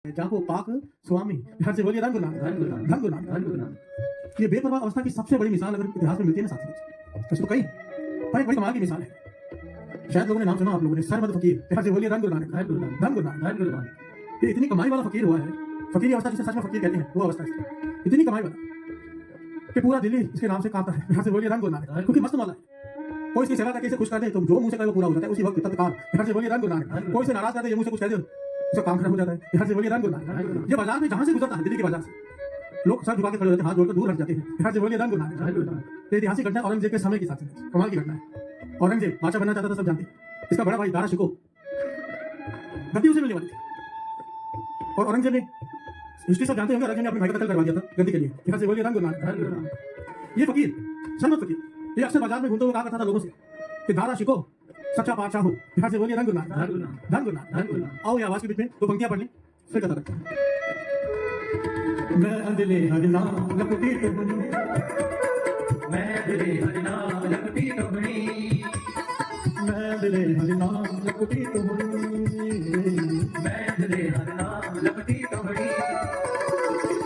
जाको पाक स्वामी यहाँ से बोलिए रंग नाम रंग नाम। ये बेपरवाह अवस्था की सबसे बड़ी मिसाल अगर इतिहास में मिलती है ना साथी, तो कई पर एक बड़ी कमाल की मिसाल है। शायद लोगों ने नाम सुना, आप लोगों ने सरमद फकीर, यहाँ से बोलिए रंग नाम। ये इतनी कमाई वाला फकीर हुआ है, फकीरी अवस्था जिसे सच में फकीर कहते हैं वो अवस्था इसकी इतनी कमाई वाला कि पूरा दिल्ली इसके नाम से कांपता है। यहाँ से बोलिए रंग नाम, क्योंकि मस्त मौला है। कोई इसकी सेवा करके इसे खुश कर दे तो जो मुंह से कहे वो पूरा हो जाता है उसी वक्त तत्काल। यहाँ से बोलिए रंग नाम। कोई इसे नाराज कर दे, ये मुंह से कुछ कह दे, उसका काम खराब हो जाता है। यहाँ से बोलिए रंग नाम। ये बाजार में जहां से गुजरता है, दिल्ली के बाजार से लोग सर झुका के खड़े होते हैं, हाथ जोड़कर दूर हट जाते हैं। यहाँ से बोलिए रंग नाम। ऐतिहासिक घटना औरंगजेब के समय की साथ कमाल की घटना है। औरंगजेब बादशाह बनना चाहता था, सब जानते हैं। इसका बड़ा भाई दारा शिकोह गद्दी उसे मिलने वाली थी और औरंगजेब ने, हिस्ट्री सब जानते होंगे, औरंगजेब ने अपने भाई का कत्ल करवा दिया था गद्दी के लिए। यहाँ से बोलिए रंग नाम। ये फकीर सरमद फकीर, ये अक्सर बाजार में घूमते हुए कहा करता था लोगों से कि दारा शिकोह सच्चा बादशाह हो। यहाँ से बोलिए रंग नाम। आओ ये आवाज के बीच में दो पंक्तियां पढ़ लें, फिर कथा करते हैं। मैं अंधले हरिनाम लपटी टुकड़ी, मैं अंधले हरिनाम लपटी टुकड़ी, मैं अंधले हरिनाम लपटी टुकड़ी, मैं अंधले हरिनाम लपटी टुकड़ी।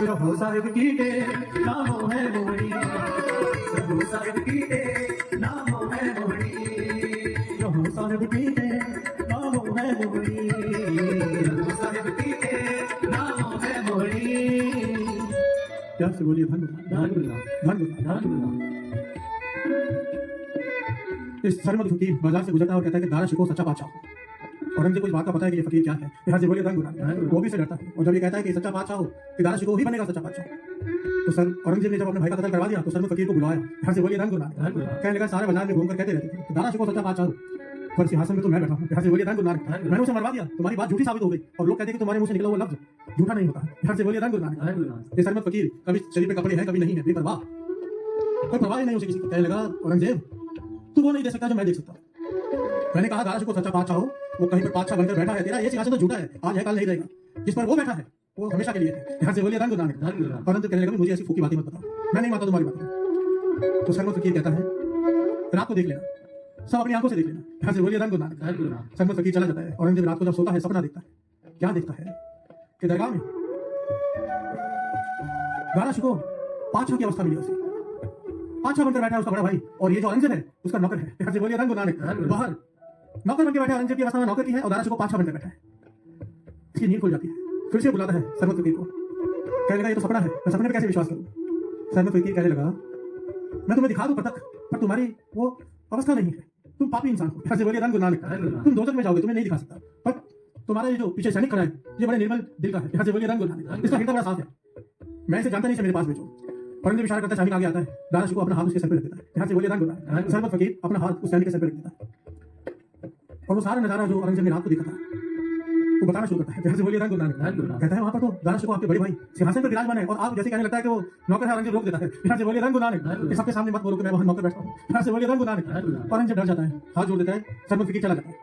रहो साहिब की के नामों है मोहरी, रहो साहिब की के नामों है मोहरी, रहो साहिब की के नामों है मोहरी, रहो साहिब की के नामों है मोहरी। क्या से बोलिए धन। इस सरमद फकीर बाजार से गुजरता है और कहता है कि दारा शिकोह सच्चा बादशाह। औरंगजेब को इस बात का पता है कि ये फकीर क्या है। यहाँ से बोलिए रंग। वो भी से डरता है और जब ये कहता है कि सच्चा बादशाह हो कि दारा शिकोह ही बनेगा सच्चा बादशाह, तो सर औरंगजेब ने जब अपने भाई का कत्ल करवा दिया तो सरमद फकीर को बुलाया। यहाँ से बोलिए रंग। कहने लगा सारे बाजार में घूमकर कहते रहते थे दारा शिकोह सच्चा बादशाह हो, पर सिंहासन में तो मैं बैठा हूँ। यहाँ से बोलिए रंग। मैंने उसे मरवा दिया, तुम्हारी बात झूठी साबित हो गई और लोग कहते हैं कि तुम्हारे मुंह से निकला हुआ लफ्ज झूठा नहीं होता। यहाँ से बोलिए रंग। ये सरमद फकीर कभी शरीर पे कपड़े हैं कभी नहीं है, बेपरवाह, कोई परवाह ही नहीं उसे किसी की। कहने लगा औरंगजेब तू वो नहीं दे सकता जो मैं देख सकता। मैंने कहा दारा शिकोह सच्चा बादशाह हो, वो कहीं पर बादशाह बनकर बैठा है, तेरा ये सिंहासन तो झूठा है, आज है कल नहीं रहेगा। जिस पर वो बैठा है वो हमेशा के लिए है। यहाँ से बोलिए रंग नाम। परंतु कहने लगा मुझे ऐसी फूकी बातें मत बताओ, मैं नहीं मानता तुम्हारी बातें। तो सरमद फकीर कहता है रात को देख लेना, सब अपनी आंखों से देख लेना। यहाँ से बोलिए रंग नाम। सरमद फकीर चला जाता है। औरंगजेब रात को जब सोता है सपना देखता है। क्या देखता है कि दरगाह में दारा शिकोह बादशाह की अवस्था मिली उसे, बादशाह बनकर बैठा है उसका बड़ा भाई, और ये जो औरंगजेब है उसका नौकर है। यहाँ से बोलिए रंग नाम। बाहर नौकर बनकर बैठा है, औरंगजेब की अवस्था में नौकर की है और दारा शिकोह बादशाह बनकर बैठा है। इसकी नींद खुल जाती है, फिर से बुलाता है सरमद फकीर को। कहने लगा ये तो सपना है, मैं सपने पे कैसे विश्वास करूं। सरमद फकीर कहने लगा मैं तुम्हें दिखा दूं प्रत्यक्ष, पर तुम्हारी वो अवस्था नहीं है, तुम पापी इंसान हो। यहाँ से बोलिए रंग नाम। तुम दोजख में जाओगे, तुम्हें नहीं दिखा सकता, पर तुम्हारा ये जो पीछे सैनिक खड़ा है ये बड़े निर्मल दिल का है। यहाँ से बोलिए रंग नाम। इसका हृदय बड़ा साफ है, मैं इसे जानता नहीं, से मेरे पास भेजो। औरंगजेब इशारा करता है, सैनिक आगे आता है, दारा शिकोह अपना हाथ उसके सर पे रख देता है। यहाँ से बोलिए रंग नाम। सरमद फकीर अपना हाथ उस सैनिक के सर पे रख देता है और वो सारा नजारा जो औरंगजेब ने रात को देखा था वो बताना शुरू करता है। यहाँ से बोलिए रंग नाम। कहता है वहां पर तो दारा शिकोह आपके बड़े भाई सिंहासन पर विराजमान है और आप जैसे कहने लगता है कि वो नौकर है, औरंगजेब रोक देता है। यहाँ से बोलिए रंग नाम। सबके सामने मत बोलो कि मैं वहां नौकर बैठा हूँ। यहाँ से बोलिए रंग नाम। औरंगजेब डर जाता है, हाथ जोड़ देता है, सरमद फकीर चला जाता है।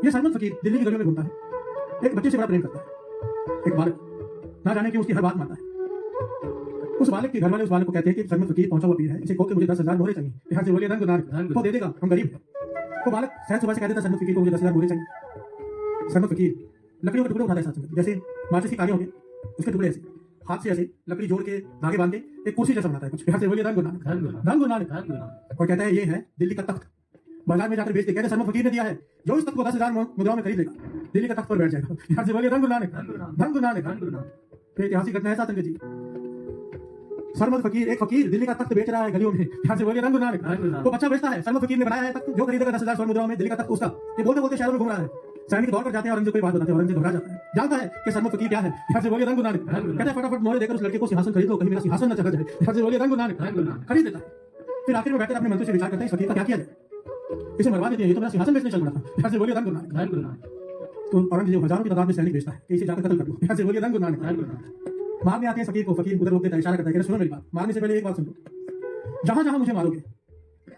ये सरमद फकीर दिल्ली की गलियों में घूमता है, एक बच्चे से बड़ा प्रेम करता है, एक बालक, ना जाने कि उसकी हर बात मानता है। उस बालक के घर वाले उस बालक को कहते हैं कि सरमद फकीर पहुंचा हुआ पीर है, इसे कहो कि मुझे 10,000 मोहरे चाहिए। यहाँ से बोलिए रंग नाम। वो दे देगा, हम गरीब हैं। वो बालक सहज सुबह से कहता है सरमद फकीर को मुझे 10,000 मोहरे चाहिए। सरमद फकीर लकड़ियों के टुकड़े उठाता है साथ में, जैसे माचिस की कालियां होंगे उसके टुकड़े ऐसे हाथ से ऐसे लकड़ी जोड़ के धागे बांध के एक कुर्सी जैसा बनाता है कुछ। यहाँ से बोलिए रंग नाम। और कहता है ये है दिल्ली का तख्त, बाजार में जाकर बेचते। कहते सरमद फकीर ने दिया है, जो इस तख्त को 10,000 मुद्राओं में खरीद लेगा दिल्ली का तख्त पर बैठ जाएगा। यहाँ से बोलिए रंग नाम। फिर ऐतिहासिक घटना है साथ जी, सरमद फकीर, एक फकीर दिल्ली का तख्त बेच रहा है गलियों में। यहाँ से बोलिए रंग नाम। वो बच्चा बेचता है, सरमद फकीर ने बनाया है तख्त, जो खरीदेगा 10,000 स्वर्ण मुद्राओं में दिल्ली का तख्त उसका। ये बोलते बोलते शहरों में घूम रहा है, सैनिक दौड़ कर जाते हैं, औरंगजेब को बात बताते हैं, औरंगजेब घबरा जाता है, जानता है कि सरमद फकीर क्या है। यहाँ से बोलिए रंग नाम। कहता है फटाफट मोहरे देकर उस लड़के को सिंहासन खरीद लो, कहीं मेरा सिंहासन न चला जाए। यहाँ से बोलिए रंग नाम। खरीद देता है। फिर आखिर में बैठकर अपने मंत्री से विचार करते हैं इस फकीर का क्या किया जाए, इसे मरवा देते हैं, ये तो मेरा सिंहासन बेचने चल पड़ा था। यहाँ से बोलिए रंग नाम। तो औरंगजेब हजारों की तादाद में सैनिक भेजता है कि इसे जाकर कत्ल कर दो। यहाँ से बोलिए रंग नाम। मारने आते हैं फकीर को, फकीर उधर रोक देता है, इशारा करता है कि सुनो मेरी बात, मारने से पहले एक बात सुन लो, जहां जहां मुझे मारोगे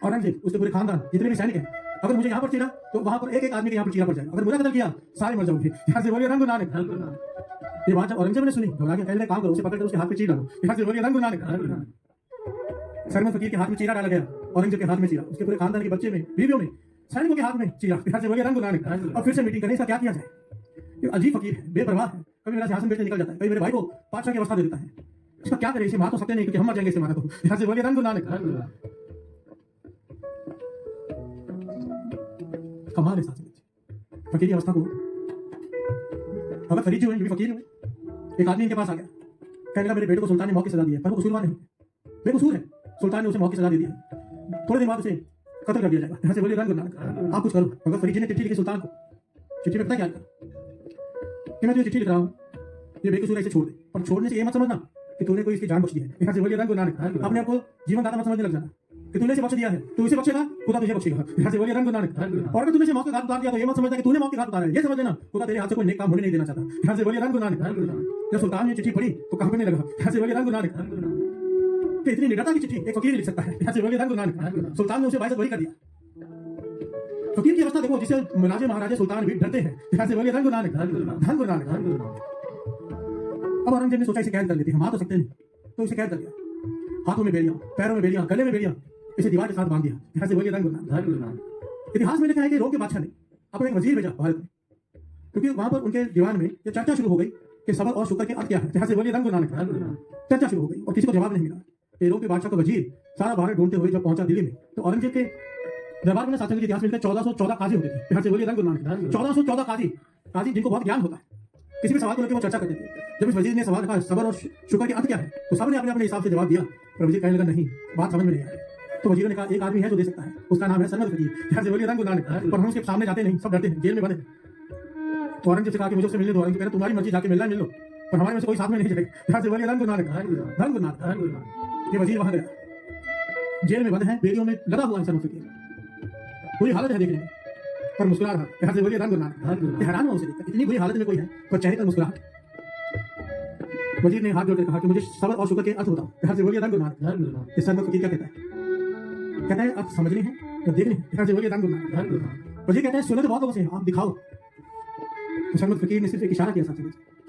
औरंगजेब उसके पूरे खानदान जितने भी सैनिक हैं, अगर मुझे यहाँ पर चीरा तो वहां पर एक एक आदमी के यहाँ पर चीरा पड़ जाएगा, अगर मुझे कत्ल किया सारे मर जाओगे। यहाँ से बोलिए रंग नाम। ये बात जब औरंगजेब ने सुनी घबरा के पहले काम करो, उसे पकड़ कर उसके हाथ पे चीर डालो। यहाँ से बोलिए रंग नाम। सरमद फकीर के हाथ में चीरा डाला गया, औरंगजेब के हाथ में चीरा, उसके पूरे खानदान के बच्चे में, बीवियों में, सैनिकों के हाथ में चीरा। यहाँ से बोलिए रंग नाम। और फिर से मीटिंग करने, इसका क्या किया जाए। अजीब फकीर है, बेपरवाह है, कभी मेरा सिंहासन बेच के निकल जाता है, कभी मेरे भाई को पातशाह की अवस्था दे देता है। इसका क्या करे, इसे मार तो सकते नहीं क्योंकि हम मर जाएंगे इसे मारा तो। यहाँ से बोलिए रंग गुरु नानक। कमाल है साथ में फकीर की अवस्था को। अगर फरीद जी हुए, ये भी फकीर हुए। एक आदमी इनके पास आ गया, कहने लगा मेरे बेटे को सुल्तान ने मौत की सजा दी है, पर वो कसूरवार नहीं, बेकसूर है, सुल्तान ने उसे मौत की सजा दे दी है, थोड़े दिन बाद उसे कत्ल कर दिया जाएगा। यहाँ से बोलिए रंग गुरु नानक। आप कुछ करो। अगर फरीद जी ने चिट्ठी लिखी सुल्तान को, चिट्ठी में पता क्या लिखा कि मैं तुझे चिट्ठी लिख रहा हूँ, ये बेकसूर है, इसे छोड़ दे, पर छोड़ने से ये मत समझना कि तूने कोई इसकी जान बख्श दी है। यहाँ से बोलिए रंग गुरु नानक। अपने आप को जीवन दाता मत समझने लग जाना कि तूने इसे बख्श दिया है, तू इसे बख्शेगा, खुदा तुझे बख्शेगा। यहाँ से बोलिए रंग गुरु नानक। और अगर तूने इसे मौत का घात उतार दिया तो ये मत समझना कि तूने मौत के घात उतारा है, ये समझ लेना खुदा तेरे हाथ से कोई नेक काम होने नहीं देना चाहता। यहाँ से बोलिए रंग गुरु नानक। जब सुल्तान ने चिट्ठी पढ़ी तो कांपने लगा। यहाँ से बोलिए रंग गुरु नानक। कि इतनी निडरता की चिट्ठी एक फकीर लिख सकता है। यहाँ से बोलिए रंग गुरु नानक। सुल्तान ने उसे बाइज्जत वही कर दिया। फकीर की अवस्था देखो, जिसे राजे महाराजे सुल्तान भी डरते हैं। यहाँ से बोलिए रंग गुरु नानक। धन गुरु नानक। अब औरंगजेब ने सोचा इसे कैद कर लेते हैं, मार तो सकते नहीं, तो इसे कैद कर लिया। हाथों में बेड़ियां, पैरों में बेड़ियां, गले में बेड़ियां, इसे दीवार के साथ बांध दिया। यहाँ से बोलिए रंग गुरु नानक। इतिहास में लिखा है कि रोम के बादशाह ने अपना एक वजीर भेजा भारत में, क्योंकि वहां पर उनके दीवान में ये चर्चा शुरू हो गई कि सबर और शुक्र के अर्थ क्या है। यहाँ से बोलिए रंग गुरु नानक। चर्चा शुरू हो गई और किसी को जवाब नहीं मिला। ये रोम के बादशाह का वजीर सारा भारत ढूंढते हुए जब पहुंचा दिल्ली में, तो औरंगजेब के दरबार में शासन के इतिहास में 1414 काजी होते थे। यहाँ से बोलिए रंग गुरु नानक। 1414 काजी जिनको बहुत ज्ञान होता है, किसी भी सवाल को लेकर वो चर्चा करते थे। जब इस वजीर ने सवाल रखा सबर और शुक्र के अर्थ क्या है, तो सबने अपने अपने हिसाब से जवाब दिया, पर वजीर कहने लगा नहीं, बात समझ में नहीं आई। तो वजीर ने कहा एक आदमी है जो दे सकता है, उसका नाम है सरमद फकीर। यहाँ से बोलिए रंग गुरु नानक। पर हम उसके सामने जाते नहीं, सब डरते हैं, जेल में बंद है। तो औरंगजेब से कहा कि मुझे उससे मिलने दो। औरंगजेब कह रहा तुम्हारी मर्जी, जाके मिलना मिल लो, पर हमारे में से कोई साथ में नहीं जाएगा। यहाँ से बोलिए रंग गुरु नानक। रंग गुरु नानक। ये वजीर वहां गया, जेल में बंद है, बेड़ियों में लगा हुआ है सरमद फकीर, बुरी हालत है देखने में, पर मुस्कुरा रहा। यहाँ से बोलिए रंग गुरु नानक। हैरान हुआ उसे देखकर, इतनी बुरी हालत में कोई है पर चेहरे पर मुस्कुराहट। वजीर ने हाथ जोड़कर कहा कि मुझे सबर और शुक्र के अर्थ बताओ। यहाँ से बोलिए रंग गुरु नानक। इस सरमद फकीर क्या कहता है? कहता है अर्थ समझने हैं या देखने हैं। यहाँ से बोलिए रंग गुरु नानक। वजीर कहता है सुने तो बहुत लोगों से, आप दिखाओ। तो सरमद फकीर ने सिर्फ एक इशारा किया, साथ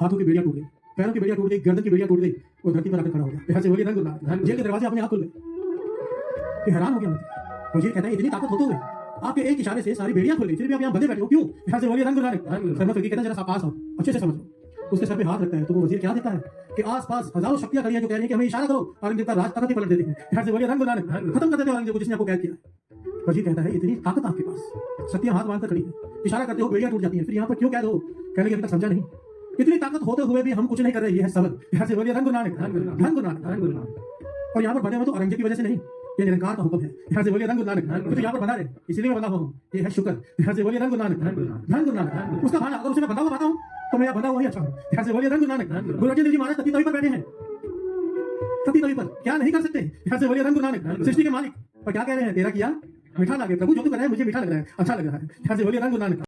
हाथों की बेड़ियां टूट गई, पैरों की बेड़ियां टूट गई, गर्दन की बेड़ियां टूट गई, वो धरती पर आकर खड़ा हो गया। यहाँ से बोलिए रंग गुरु नानक। जेल के दरवाजे अपने आप खुल गए। हैरान हो गया वजीर, कहता है इतनी ताकत होते हुए आपके एक इशारे से सारी बेड़ियां खुल गई, फिर भी आप यहाँ बंधे बैठे हो क्यों? यहाँ से बोलिए रंग गुरु नानक। सरमद फकीर कहता है जरा पास आओ, अच्छे से समझो। उसके सर पे हाथ रखता है तो वो वजीर क्या देखता है कि आसपास हजारों शक्तियां खड़ी हैं जो कह रही हैं कि हमें इशारा करो, औरंगजेब का राज तख्त ही पलट देते हैं। यहाँ से बोलिए रंग गुरु नानक। खत्म कर देते औरंगजेब को जिसने आपको कैद किया। वजीर कहता है इतनी ताकत आपके पास, शक्तियां हाथ बांधकर खड़ी है, इशारा करते हो बेड़ियां टूट जाती हैं, फिर यहाँ पर क्यों कैद हो? कहने के अभी तक समझा नहीं, इतनी ताकत होते हुए भी हम कुछ नहीं कर रहे, ये है सबर। यहाँ से बोलिए रंग गुरु नानक। रंग गुरु नानक। और यहाँ पर बने हुए तो औरंगजेब की वजह से नहीं, ये निरंकार का हुक्म है। यहाँ से बोलिए रंग गुरु नानक। तो यहाँ पर बना रहे, इसलिए मैं बना हुआ हूँ, ये है शुक्र। यहाँ से बोलिए रंग गुरु नानक। रंग गुरु नानक। उसका भाना अगर उसे मैं बंधा हुआ पाता हूँ तो मैं बंधा हुआ ही अच्छा हूँ। यहाँ से बोलिए रंग गुरु नानक। गुरु अर्जन देव जी महाराज तभी पर बैठे हैं, तभी पर क्या नहीं कर सकते। यहाँ से बोलिए रंग गुरु नानक। सृष्टि के मालिक, और क्या कह रहे हैं? तेरा किया मीठा लगे प्रभु, जो तू कर रहा है मुझे मीठा लग रहा है, अच्छा लग रहा है। यहाँ से बोलिए रंग गुरु नानक।